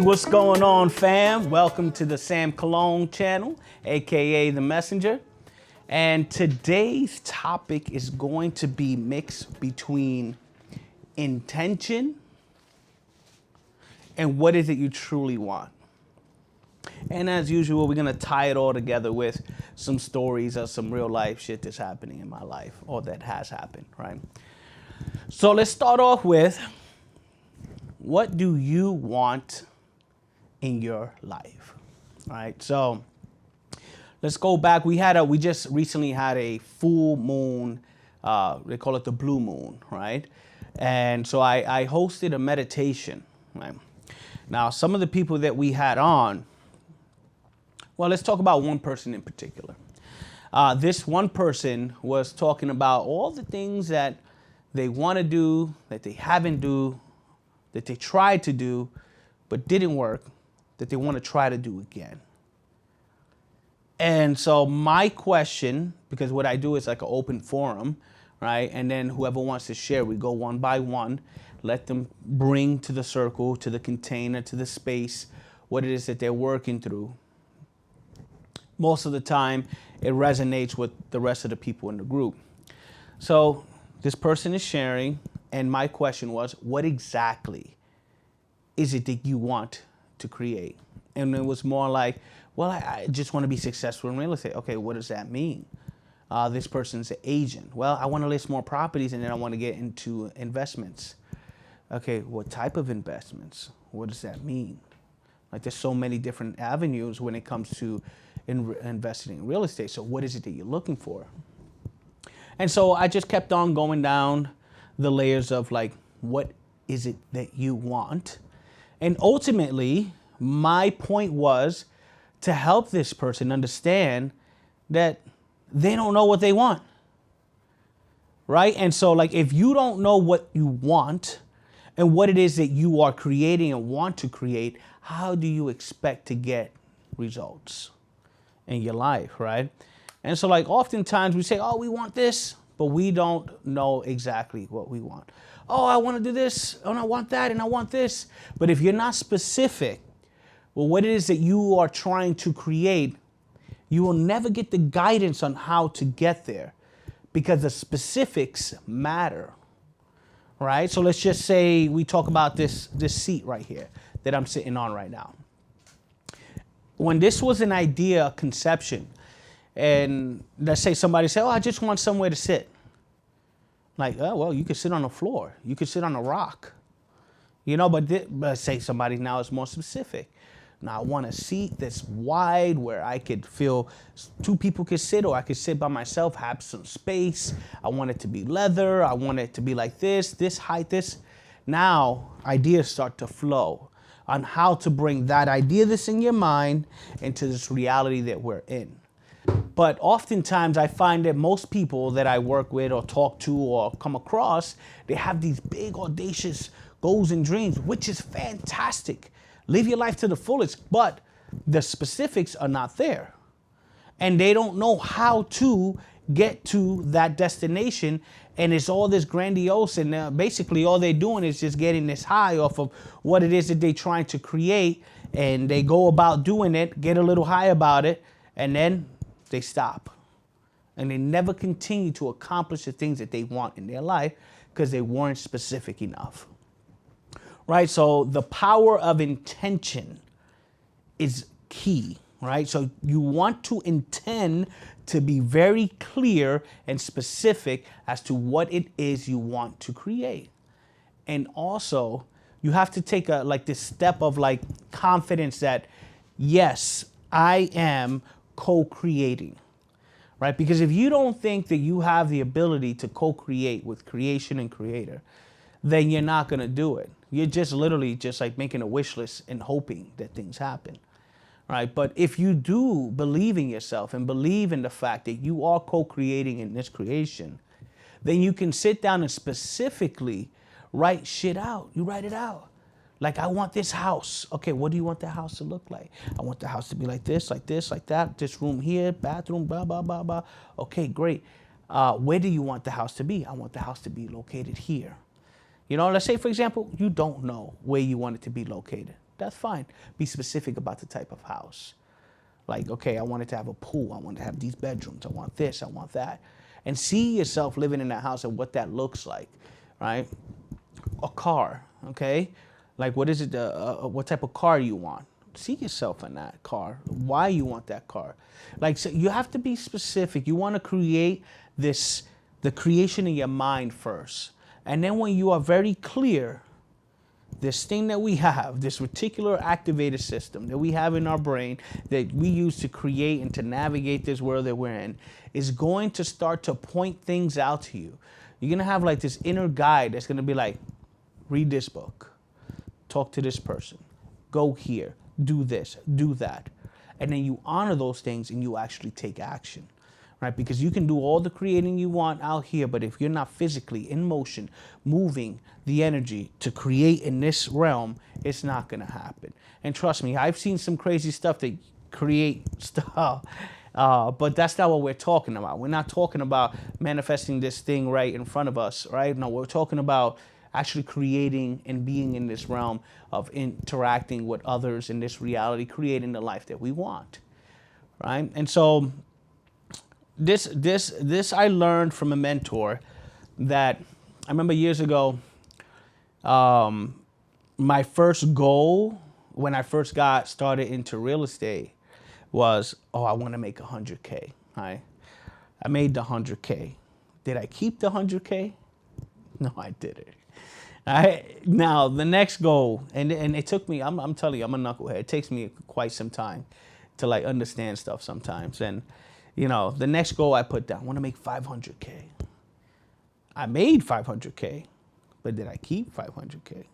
Hey, what's going on, fam? Welcome to the Sam Cologne channel, aka The Messenger. And today's topic is going to be mixed between intention and what is it you truly want. And as usual, we're gonna tie it all together with some stories of some real life shit that's happening in my life or that has happened, right? So let's start off with, what do you want in your life? All right, so let's go back. We just recently had a full moon. They call it the blue moon, right? And so I hosted a meditation, right? Now, some of the people that we had on, well, let's talk about one person in particular. This one person was talking about all the things that they want to do, that they haven't do, that they tried to do, but didn't work, that they want to try to do again. And so my question, because what I do is like an open forum, right? And then whoever wants to share, we go one by one, let them bring to the circle, to the container, to the space, what it is that they're working through. Most of the time, it resonates with the rest of the people in the group. So this person is sharing, and my question was, what exactly is it that you want to create? And it was more like, well, I just want to be successful in real estate. Okay, what does that mean? This person's an agent. Well, I want to list more properties, and then I want to get into investments. Okay, what type of investments? What does that mean? Like, there's so many different avenues when it comes to investing in real estate. So what is it that you're looking for? And so I just kept on going down the layers of like, what is it that you want? And ultimately, my point was to help this person understand that they don't know what they want, right? And so like, if you don't know what you want and what it is that you are creating and want to create, how do you expect to get results in your life, right? And so like, oftentimes we say, oh, we want this, but we don't know exactly what we want. Oh, I want to do this, and I want that, and I want this. But if you're not specific, well, what it is that you are trying to create, you will never get the guidance on how to get there, because the specifics matter, right? So let's just say we talk about this seat right here that I'm sitting on right now. When this was an idea conception, and let's say somebody said, oh, I just want somewhere to sit. Like, oh, well, you could sit on the floor. You could sit on a rock. You know, but say somebody now is more specific. Now, I want a seat that's wide where I could feel two people could sit, or I could sit by myself, have some space. I want it to be leather. I want it to be like this height, this. Now, ideas start to flow on how to bring that idea that's in your mind into this reality that we're in. But oftentimes I find that most people that I work with or talk to or come across, they have these big audacious goals and dreams, which is fantastic. Live your life to the fullest, but the specifics are not there. And they don't know how to get to that destination, and it's all this grandiose, and basically all they're doing is just getting this high off of what it is that they're trying to create, and they go about doing it, get a little high about it, and then they stop. And they never continue to accomplish the things that they want in their life because they weren't specific enough. Right? So the power of intention is key, right? So you want to intend to be very clear and specific as to what it is you want to create. And also, you have to take this step of like confidence that, yes, I am co-creating, right? Because if you don't think that you have the ability to co-create with creation and creator, then you're not going to do it. You're just literally just like making a wish list and hoping that things happen, right? But if you do believe in yourself and believe in the fact that you are co-creating in this creation, then you can sit down and specifically write shit out. You write it out. Like, I want this house. Okay, what do you want the house to look like? I want the house to be like this, like that. This room here, bathroom, blah, blah, blah, blah. Okay, great. Where do you want the house to be? I want the house to be located here. You know, let's say, for example, you don't know where you want it to be located. That's fine. Be specific about the type of house. Like, okay, I wanted to have a pool. I want to have these bedrooms. I want this. I want that. And see yourself living in that house and what that looks like, right? A car, okay? Like, what is it? What type of car you want? See yourself in that car. Why you want that car? Like, so you have to be specific. You want to create the creation in your mind first. And then when you are very clear, this thing that we have, this reticular activated system that we have in our brain that we use to create and to navigate this world that we're in, is going to start to point things out to you. You're going to have like this inner guide that's going to be like, read this book, talk to this person, go here, do this, do that. And then you honor those things and you actually take action. Right? Because you can do all the creating you want out here, but if you're not physically in motion, moving the energy to create in this realm, it's not going to happen. And trust me, I've seen some crazy stuff that create stuff, but that's not what we're talking about. We're not talking about manifesting this thing right in front of us, right? No, we're talking about actually creating and being in this realm of interacting with others in this reality, creating the life that we want, right? And so this I learned from a mentor that I remember years ago. My first goal when I first got started into real estate was, I want to make 100K. Right? I made the 100K. Did I keep the 100K? No, I didn't. Now the next goal, and it took me. I'm telling you, I'm a knucklehead. It takes me quite some time to like understand stuff sometimes, and the next goal I put down, I want to make 500K. I made 500K, but did I keep 500K?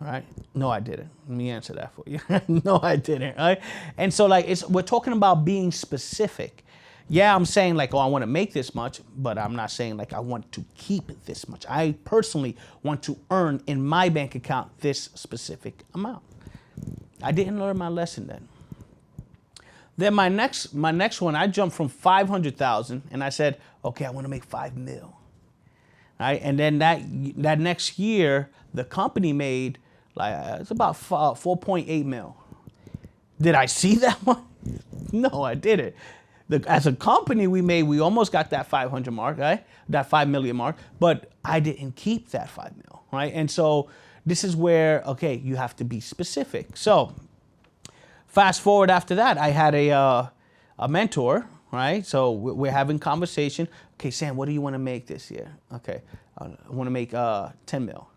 All right. No, I didn't. Let me answer that for you. No, I didn't. All right. And so we're talking about being specific. Yeah, I'm saying like, I want to make this much, but I'm not saying like I want to keep this much. I personally want to earn in my bank account this specific amount. I didn't learn my lesson then. Then my next one, I jumped from 500,000 and I said, okay, I want to make 5 mil. All right. And then that next year, the company made it's about 4.8 mil. Did I see that one? No, I didn't. As a company, we almost got that 500 mark, right? That 5 million mark, but I didn't keep that 5 mil, right? And so this is where, okay, you have to be specific. So fast forward after that, I had a mentor, right? So we're having conversation. Okay, Sam, what do you want to make this year? Okay, I want to make 10 mil.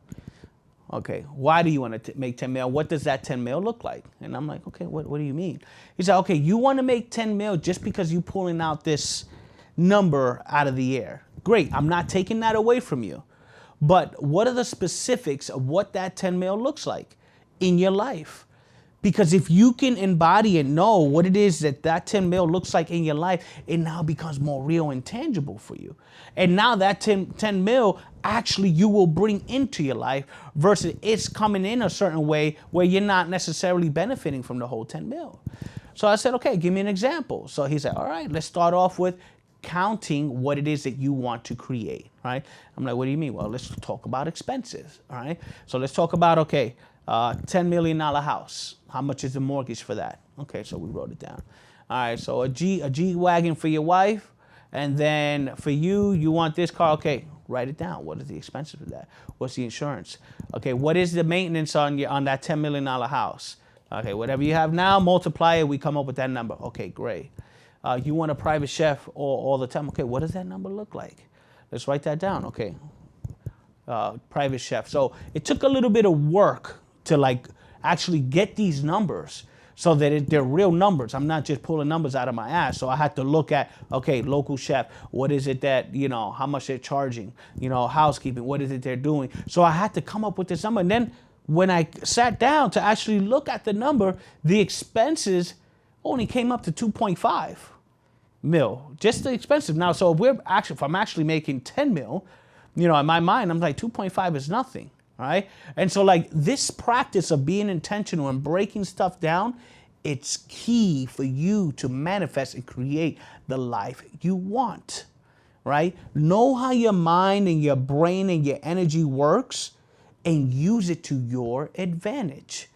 Okay, why do you want to make 10 mil? What does that 10 mil look like? And I'm like, okay, what do you mean? He said, okay, you want to make 10 mil just because you're pulling out this number out of the air. Great, I'm not taking that away from you. But what are the specifics of what that 10 mil looks like in your life? Because if you can embody and know what it is that 10 mil looks like in your life, it now becomes more real and tangible for you. And now that 10 mil actually you will bring into your life versus it's coming in a certain way where you're not necessarily benefiting from the whole 10 mil. So I said, okay, give me an example. So he said, all right, let's start off with counting what it is that you want to create, right? I'm like, what do you mean? Well, let's talk about expenses, all right? So let's talk about, okay, $10 million house. How much is the mortgage for that? Okay, so we wrote it down. All right, so a G-Wagon for your wife, and then for you, you want this car. Okay, write it down. What is the expenses for that? What's the insurance? Okay, what is the maintenance on that $10 million house? Okay, whatever you have now, multiply it. We come up with that number. Okay, great. You want a private chef all the time. Okay, what does that number look like? Let's write that down. Okay, private chef. So it took a little bit of work to actually get these numbers so that they're real numbers. I'm not just pulling numbers out of my ass. So I had to look at, okay, local chef, what is it that, how much they're charging, housekeeping, what is it they're doing? So I had to come up with this number. And then when I sat down to actually look at the number, the expenses only came up to 2.5 mil, just the expenses. Now, so if I'm actually making 10 mil, in my mind, I'm like 2.5 is nothing. All right. And so this practice of being intentional and breaking stuff down, it's key for you to manifest and create the life you want. Right. Know how your mind and your brain and your energy works and use it to your advantage.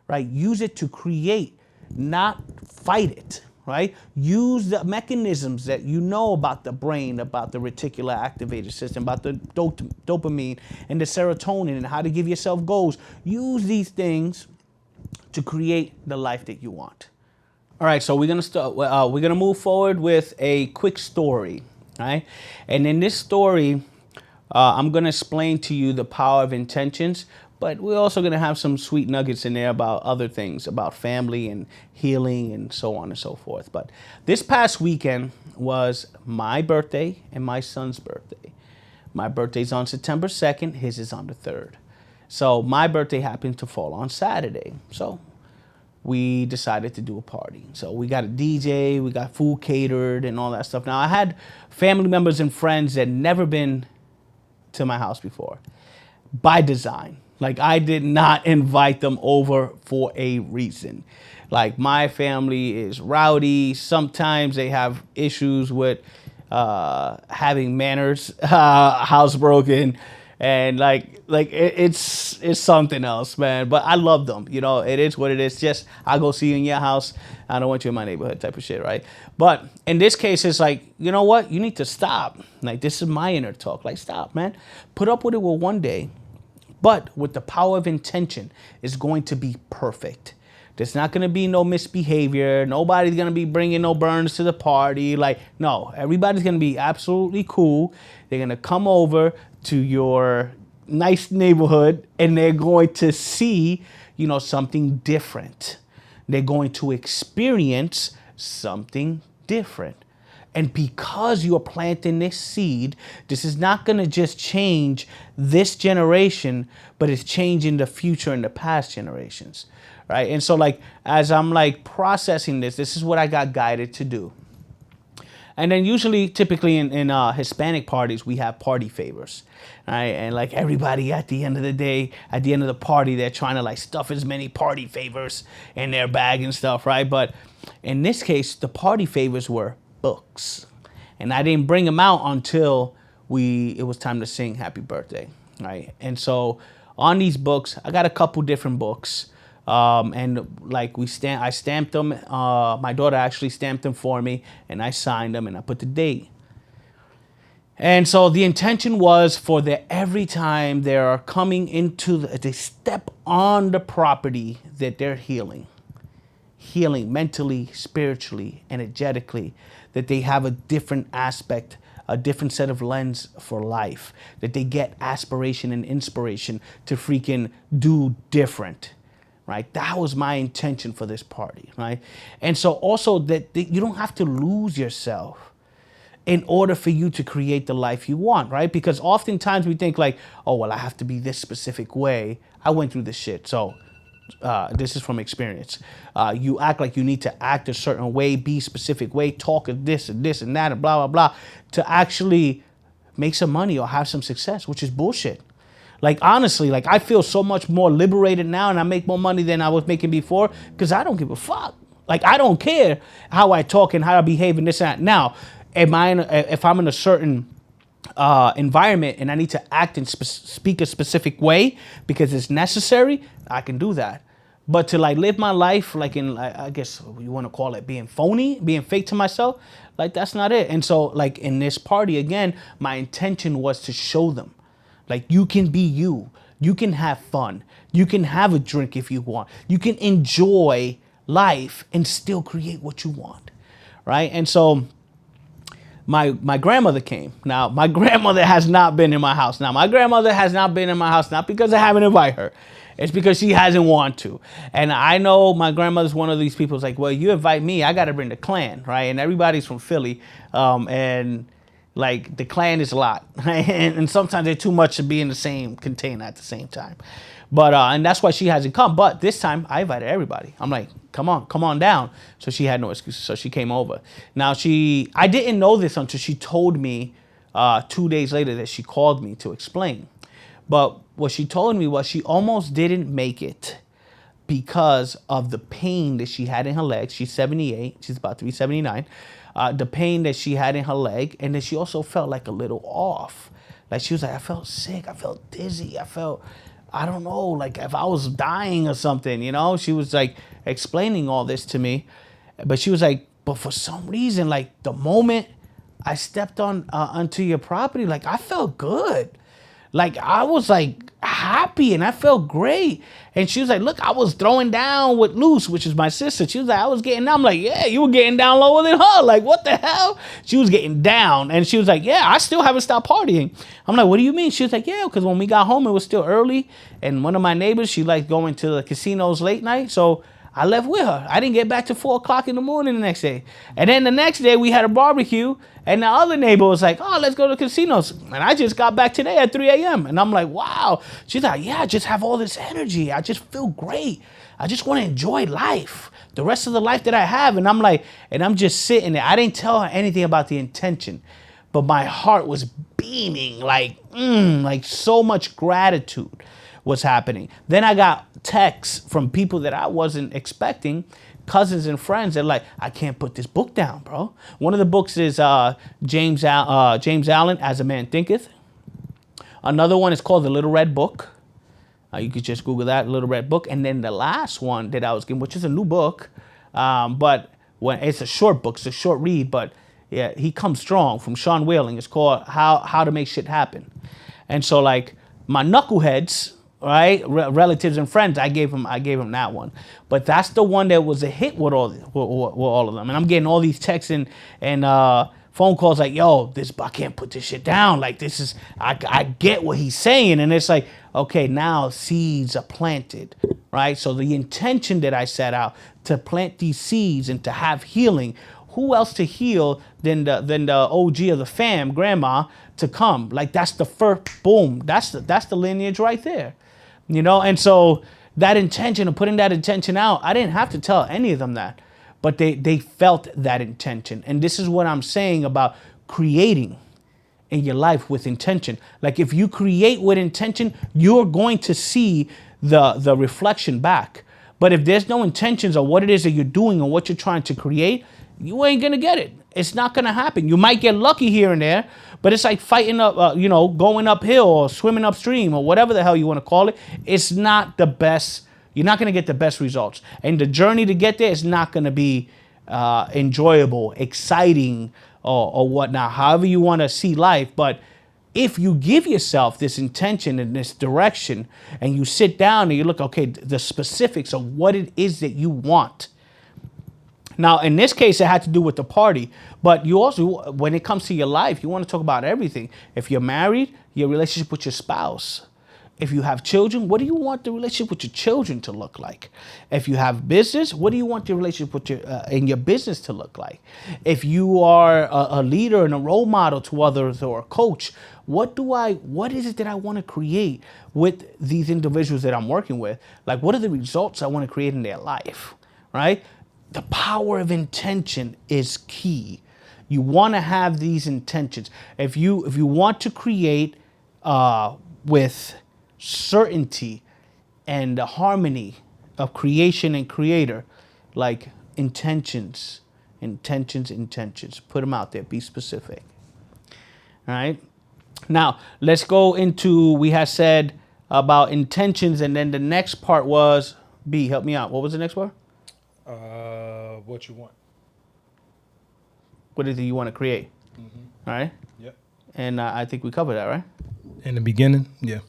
right? Use it to create, not fight it, right? Use the mechanisms that you know about the brain, about the reticular activator system, about the dopamine and the serotonin and how to give yourself goals. Use these things to create the life that you want. All right, so we're gonna start. We're gonna move forward with a quick story, right? And in this story, I'm gonna explain to you the power of intentions, but we're also gonna have some sweet nuggets in there about other things, about family and healing and so on and so forth. But this past weekend was my birthday and my son's birthday. My birthday's on September 2nd. His is on the 3rd. So my birthday happened to fall on Saturday. So we decided to do a party. So we got a DJ, we got food catered and all that stuff. Now I had family members and friends that never been to my house before by design. Like I did not invite them over for a reason. Like my family is rowdy. Sometimes they have issues with having manners, housebroken, and it's something else, man. But I love them. You know, it is what it is. Just I go see you in your house. I don't want you in my neighborhood type of shit, right? But in this case, it's like, you know what? You need to stop. Like, this is my inner talk. Like, stop, man. Put up with it with one day. But with the power of intention, it's going to be perfect. There's not going to be no misbehavior. Nobody's going to be bringing no burns to the party. Like, no, everybody's going to be absolutely cool. They're going to come over to your nice neighborhood and they're going to see, you know, something different. They're going to experience something different. And because you're planting this seed, this is not going to just change this generation, but it's changing the future and the past generations, right? And so, like, as I'm like processing this is what I got guided to do. And then usually, typically in Hispanic parties, we have party favors, right? And like everybody at the end of the day, at the end of the party, they're trying to like stuff as many party favors in their bag and stuff, right? But in this case, the party favors were books. And I didn't bring them out until it was time to sing happy birthday, right? And so on these books, I got a couple different books. And like I stamped them. My daughter actually stamped them for me, and I signed them, and I put the date. And so the intention was for every time they are coming they step on the property that they're healing mentally, spiritually, energetically, that they have a different aspect, a different set of lens for life, that they get aspiration and inspiration to freaking do different. Right? That was my intention for this party, right? And so also that you don't have to lose yourself in order for you to create the life you want, right? Because oftentimes we think like, oh, well, I have to be this specific way. I went through this shit, so this is from experience. You act like you need to act a certain way, be a specific way, talk of this and this and that and blah, blah, blah, to actually make some money or have some success, which is bullshit. Like, honestly, like, I feel so much more liberated now and I make more money than I was making before because I don't give a fuck. Like, I don't care how I talk and how I behave and this and that. Now, if I'm in a certain environment and I need to act and speak a specific way because it's necessary, I can do that. But to, like, live my life, like, I guess you want to call it being phony, being fake to myself, like, that's not it. And so, like, in this party, again, my intention was to show them. Like, you can be you. You can have fun. You can have a drink if you want. You can enjoy life and still create what you want, right? And so my grandmother came. Now, my grandmother has not been in my house. Now, my grandmother has not been in my house, not because I haven't invited her. It's because she hasn't wanted to. And I know my grandmother's one of these people who's like, well, you invite me, I got to bring the clan, right? And everybody's from Philly. And like, the clan is a lot, and sometimes they're too much to be in the same container at the same time. But and that's why she hasn't come. But this time I invited everybody. I'm like, come on down. So she had no excuses. So she came over. Now I didn't know this until she told me 2 days later that she called me to explain. But what she told me was she almost didn't make it because of the pain that she had in her legs. She's 78. She's about to be 79. The pain that she had in her leg, and then she also felt like a little off. Like, she was like, I felt sick, I felt dizzy, I felt I don't know, like if I was dying or something, you know? She was like explaining all this to me. But she was like, but for some reason, like the moment I stepped onto your property, like I felt good. Like I was like happy and I felt great. And she was like, look, I was throwing down with Luce, which is my sister. She was like, I was getting down. I'm like, yeah, you were getting down lower than her. Like, what the hell? She was getting down. And she was like, yeah, I still haven't stopped partying. I'm like, what do you mean? She was like, yeah, because when we got home, it was still early. And one of my neighbors, she liked going to the casinos late night. So I left with her. I didn't get back to 4 o'clock in the morning the next day. And then the next day we had a barbecue and the other neighbor was like, oh, let's go to the casinos. And I just got back today at 3 a.m. And I'm like, wow. She's like, yeah, I just have all this energy. I just feel great. I just want to enjoy life, the rest of the life that I have. And I'm like, and I'm just sitting there. I didn't tell her anything about the intention, but my heart was beaming like so much gratitude was happening. Then I got texts from people that I wasn't expecting, cousins and friends that like, I can't put this book down, bro. One of the books is James Allen, As a Man Thinketh. Another one is called The Little Red Book. You could just Google that, Little Red Book. And then the last one that I was given, which is a new book, but when it's a short book, it's a short read, but yeah, he comes strong from Sean Whaling. It's called How to Make Shit Happen. And so like my knuckleheads, right, relatives and friends, I gave him that one. But that's the one that was a hit with all of them. And I'm getting all these texts and phone calls like, yo, I can't put this shit down. Like this is, I get what he's saying. And it's like, okay, now seeds are planted, right? So the intention that I set out to plant these seeds and to have healing, who else to heal than the OG of the fam, grandma, to come? Like that's the first, boom, that's the lineage right there. You know, and so that intention of putting that intention out, I didn't have to tell any of them that, but they felt that intention. And this is what I'm saying about creating in your life with intention. Like if you create with intention, you're going to see the reflection back. But if there's no intentions on what it is that you're doing or what you're trying to create, you ain't gonna get it. It's not gonna happen. You might get lucky here and there, but it's like fighting up, going uphill or swimming upstream or whatever the hell you want to call it. It's not the best. You're not gonna get the best results, and the journey to get there is not gonna be enjoyable, exciting, or whatnot. However you want to see life, but if you give yourself this intention and this direction, and you sit down and you look, okay, the specifics of what it is that you want. Now, in this case, it had to do with the party, but you also, when it comes to your life, you want to talk about everything. If you're married, your relationship with your spouse. If you have children, what do you want the relationship with your children to look like? If you have business, what do you want your relationship with in your business to look like? If you are a leader and a role model to others or a coach, what is it that I want to create with these individuals that I'm working with? Like, what are the results I want to create in their life, right? The power of intention is key. You want to have these intentions. If you want to create with certainty and the harmony of creation and creator, like intentions. Put them out there. Be specific. All right. Now let's go into. We had said about intentions, and then the next part was B. Help me out. What was the next part? What you want. What is it you want to create? All right. Yep. And I think we covered that, right? In the beginning, yeah.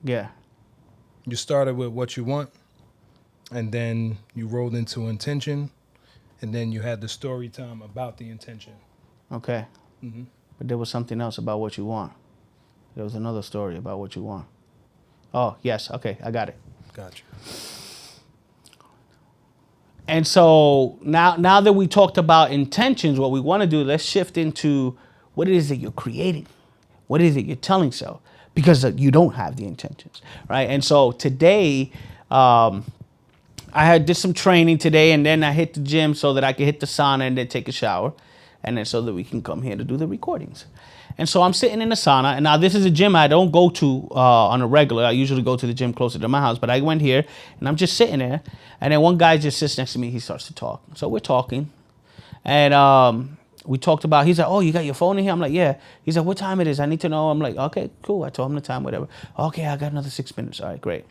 Yeah. You started with what you want, and then you rolled into intention, and then you had the story time about the intention. Okay. Mm-hmm. But there was something else about what you want. There was another story about what you want. Oh, yes. Okay, I got it. Gotcha. And so now that we talked about intentions, what we want to do, let's shift into what it is that you're creating. What is it you're telling so? Because you don't have the intentions, right? And so today, I did some training today, and then I hit the gym so that I could hit the sauna and then take a shower, and then so that we can come here to do the recordings. And so I'm sitting in the sauna, and now this is a gym I don't go to on a regular. I usually go to the gym closer to my house, but I went here, and I'm just sitting there, and then one guy just sits next to me. He starts to talk. So we're talking, and we talked about, he's like, oh, you got your phone in here? I'm like, yeah. He's like, what time it is? I need to know. I'm like, okay, cool. I told him the time, whatever. Okay, I got another 6 minutes. All right, great.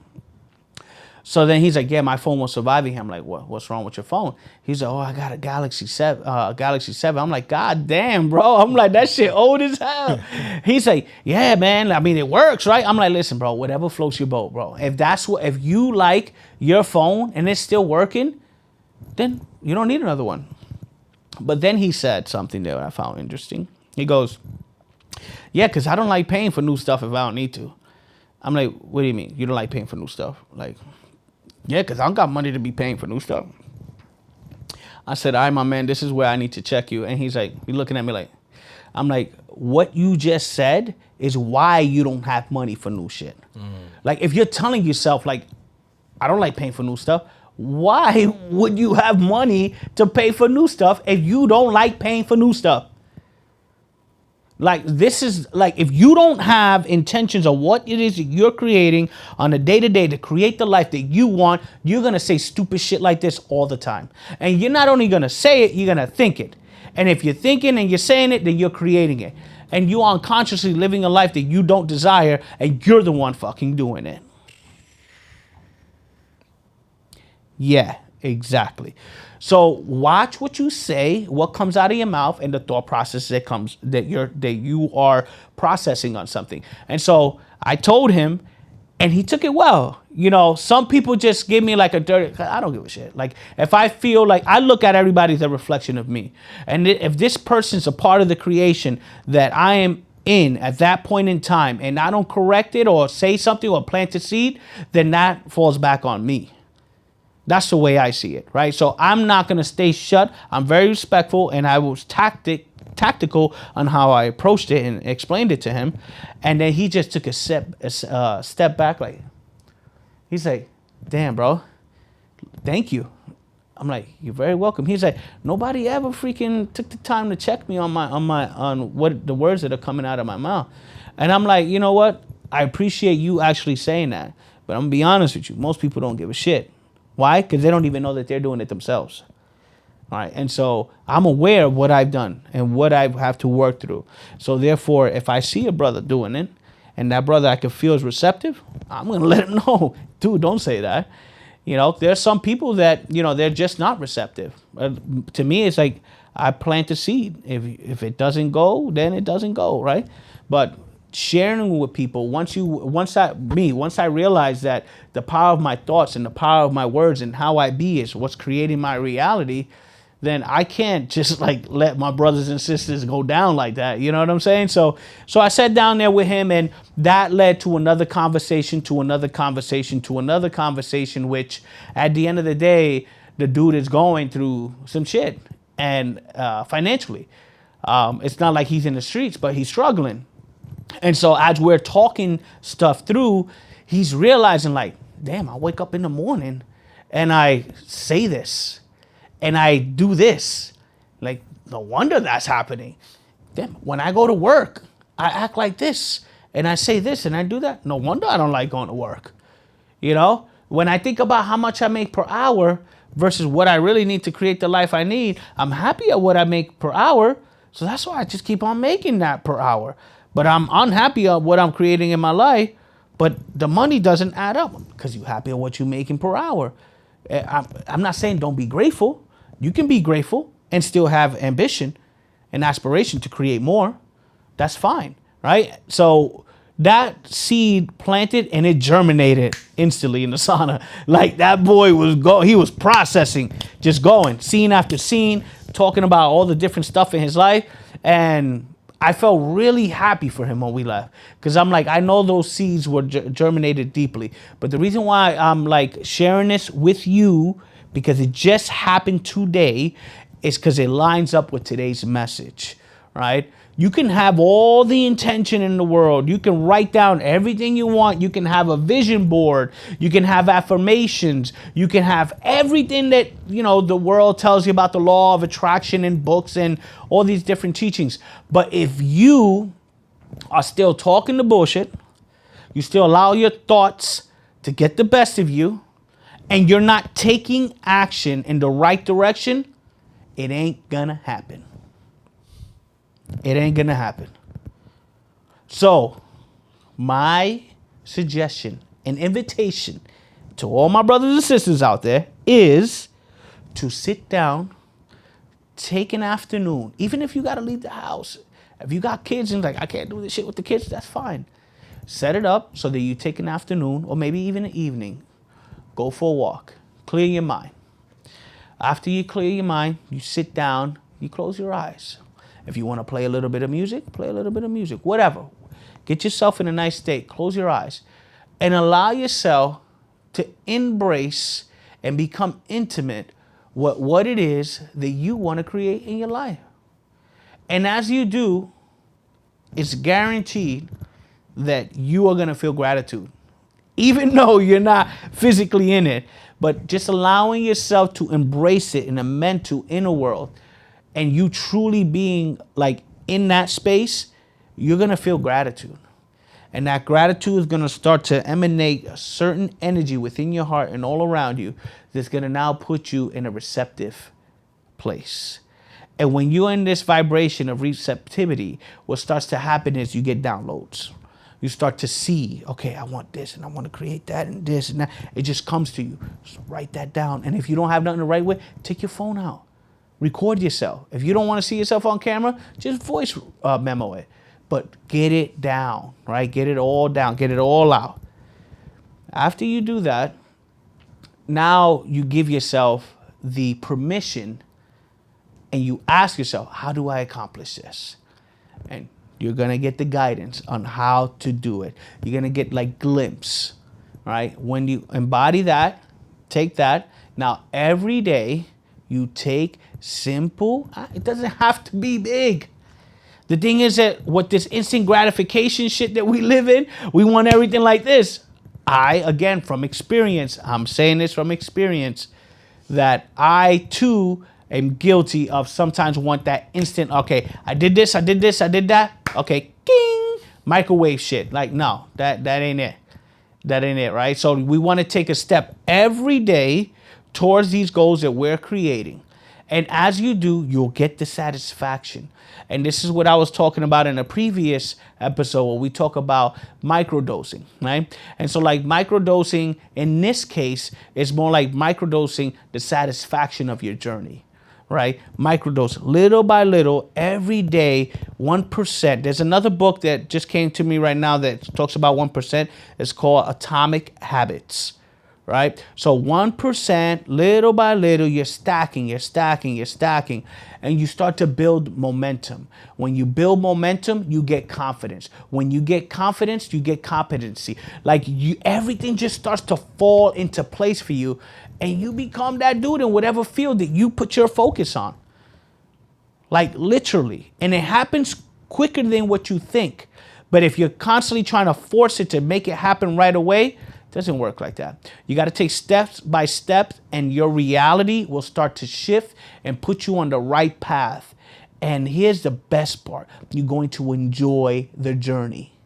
So then he's like, yeah, my phone was surviving him. I'm like, what's wrong with your phone? He's like, oh, I got a Galaxy 7. Galaxy 7. I'm like, God damn, bro. I'm like, that shit old as hell. He's like, yeah, man. I mean, it works, right? I'm like, listen, bro, whatever floats your boat, bro. If you like your phone and it's still working, then you don't need another one. But then he said something that I found interesting. He goes, yeah, because I don't like paying for new stuff if I don't need to. I'm like, what do you mean? You don't like paying for new stuff? Like, yeah, because I don't got money to be paying for new stuff. I said, all right, my man, this is where I need to check you. And he's looking at me like, I'm like, what you just said is why you don't have money for new shit. Like, if you're telling yourself, like, I don't like paying for new stuff, why would you have money to pay for new stuff if you don't like paying for new stuff? Like, this is like, if you don't have intentions of what it is that you're creating on a day-to-day to create the life that you want, you're going to say stupid shit like this all the time. And you're not only going to say it, you're going to think it. And if you're thinking and you're saying it, then you're creating it. And you're unconsciously living a life that you don't desire, and you're the one fucking doing it. Yeah, exactly. So watch what you say, what comes out of your mouth, and the thought process that you are processing on something. And so I told him, and he took it well. You know, some people just give me like a dirty, I don't give a shit. Like, if I feel like, I look at everybody as a reflection of me. And if this person's a part of the creation that I am in at that point in time, and I don't correct it or say something or plant a seed, then that falls back on me. That's the way I see it, right? So I'm not going to stay shut. I'm very respectful, and I was tactical on how I approached it and explained it to him. And then he just took a step back, like, he's like, damn, bro, thank you. I'm like, you're very welcome. He's like, nobody ever freaking took the time to check me on what the words that are coming out of my mouth. And I'm like, you know what? I appreciate you actually saying that. But I'm going to be honest with you. Most people don't give a shit. Why? Because they don't even know that they're doing it themselves. All right. And so I'm aware of what I've done and what I have to work through. So therefore, if I see a brother doing it and that brother I can feel is receptive, I'm going to let him know, dude, don't say that. You know, there's some people that, you know, they're just not receptive. To me, it's like I plant a seed. If it doesn't go, then it doesn't go. Right. But sharing with people, once I realize that the power of my thoughts and the power of my words and how I be is what's creating my reality, then I can't just like let my brothers and sisters go down like that. You know what I'm saying? So I sat down there with him, and that led to another conversation, which at the end of the day, the dude is going through some shit, and financially. It's not like he's in the streets, but he's struggling. And so as we're talking stuff through, he's realizing like, damn, I wake up in the morning and I say this and I do this. Like, no wonder that's happening. Damn, when I go to work, I act like this and I say this and I do that. No wonder I don't like going to work. You know, when I think about how much I make per hour versus what I really need to create the life I need, I'm happy at what I make per hour. So that's why I just keep on making that per hour. But I'm unhappy at what I'm creating in my life, but the money doesn't add up because you're happy at what you're making per hour. I'm not saying don't be grateful. You can be grateful and still have ambition and aspiration to create more. That's fine, right? So that seed planted and it germinated instantly in the sauna. Like, that boy he was processing, just going, scene after scene, talking about all the different stuff in his life. And I felt really happy for him when we left, because I'm like, I know those seeds were germinated deeply. But the reason why I'm like sharing this with you, because it just happened today, is because it lines up with today's message, right? You can have all the intention in the world. You can write down everything you want. You can have a vision board. You can have affirmations. You can have everything that, you know, the world tells you about the law of attraction in books and all these different teachings. But if you are still talking the bullshit, you still allow your thoughts to get the best of you, and you're not taking action in the right direction, it ain't gonna happen. It ain't gonna happen. So, my suggestion and invitation to all my brothers and sisters out there is to sit down, take an afternoon, even if you gotta leave the house. If you got kids and like, I can't do this shit with the kids, that's fine. Set it up so that you take an afternoon or maybe even an evening. Go for a walk. Clear your mind. After you clear your mind, you sit down, you close your eyes. If you want to play a little bit of music, play a little bit of music. Whatever. Get yourself in a nice state. Close your eyes. And allow yourself to embrace and become intimate with what it is that you want to create in your life. And as you do, it's guaranteed that you are going to feel gratitude. Even though you're not physically in it, but just allowing yourself to embrace it in a mental inner world and you truly being like in that space, you're going to feel gratitude. And that gratitude is going to start to emanate a certain energy within your heart and all around you that's going to now put you in a receptive place. And when you're in this vibration of receptivity, what starts to happen is you get downloads. You start to see, okay, I want this and I want to create that and this and that. It just comes to you. Just write that down. And if you don't have nothing to write with, take your phone out. Record yourself. If you don't want to see yourself on camera, just voice memo it. But get it down, right? Get it all down. Get it all out. After you do that, now you give yourself the permission and you ask yourself, how do I accomplish this? And you're going to get the guidance on how to do it. You're going to get like glimpse, right? When you embody that, take that. Now, every day you take simple, it doesn't have to be big. The thing is that with this instant gratification shit that we live in, we want everything like this. Again, from experience, I'm saying this from experience, that I too am guilty of sometimes want that instant, okay, I did this, I did this, I did that. Okay, ding, microwave shit. Like, no, that ain't it. That ain't it, right? So we want to take a step every day towards these goals that we're creating. And as you do, you'll get the satisfaction. And this is what I was talking about in a previous episode where we talk about microdosing, right? And so like microdosing in this case is more like microdosing the satisfaction of your journey. Right? Microdose little by little every day, 1%. There's another book that just came to me right now that talks about 1%. It's called Atomic Habits. Right? So 1%, little by little, you're stacking, and you start to build momentum. When you build momentum, you get confidence. When you get confidence, you get competency. Like everything just starts to fall into place for you. And you become that dude in whatever field that you put your focus on. Like literally. And it happens quicker than what you think. But if you're constantly trying to force it to make it happen right away, it doesn't work like that. You got to take steps by step and your reality will start to shift and put you on the right path. And here's the best part. You're going to enjoy the journey.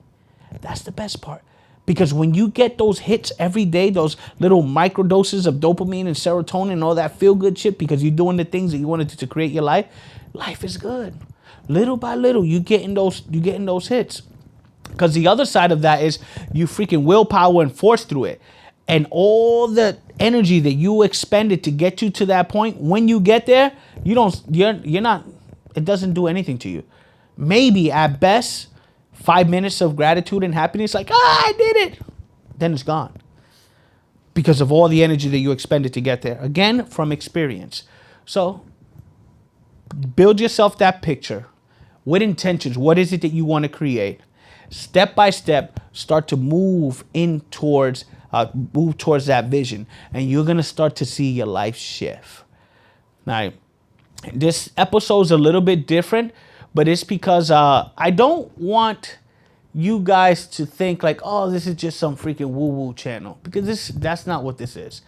That's the best part. Because when you get those hits every day, those little micro doses of dopamine and serotonin and all that feel good shit because you're doing the things that you wanted to create your life, life is good. Little by little, you getting those hits. Because the other side of that is you freaking willpower and force through it. And all the energy that you expended to get you to that point, when you get there, you're not, it doesn't do anything to you. Maybe at best, 5 minutes of gratitude and happiness, like, I did it. Then it's gone. Because of all the energy that you expended to get there. Again, from experience. So, build yourself that picture. With intentions, what is it that you want to create? Step by step, start to move towards that vision. And you're going to start to see your life shift. Now, this episode is a little bit different. But it's because I don't want you guys to think like, oh, this is just some freaking woo-woo channel. Because that's not what this is.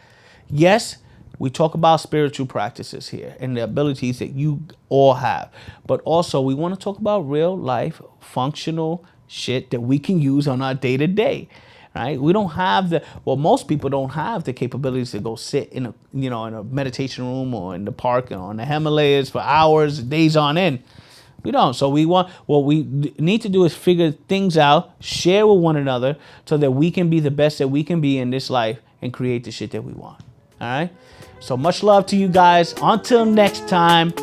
Yes, we talk about spiritual practices here and the abilities that you all have. But also, we want to talk about real life, functional shit that we can use on our day-to-day. Right? We don't have most people don't have the capabilities to go sit in a meditation room or in the park or on the Himalayas for hours, days on end. We don't. So what we need to do is figure things out, share with one another, so that we can be the best that we can be in this life and create the shit that we want. All right. So much love to you guys. Until next time.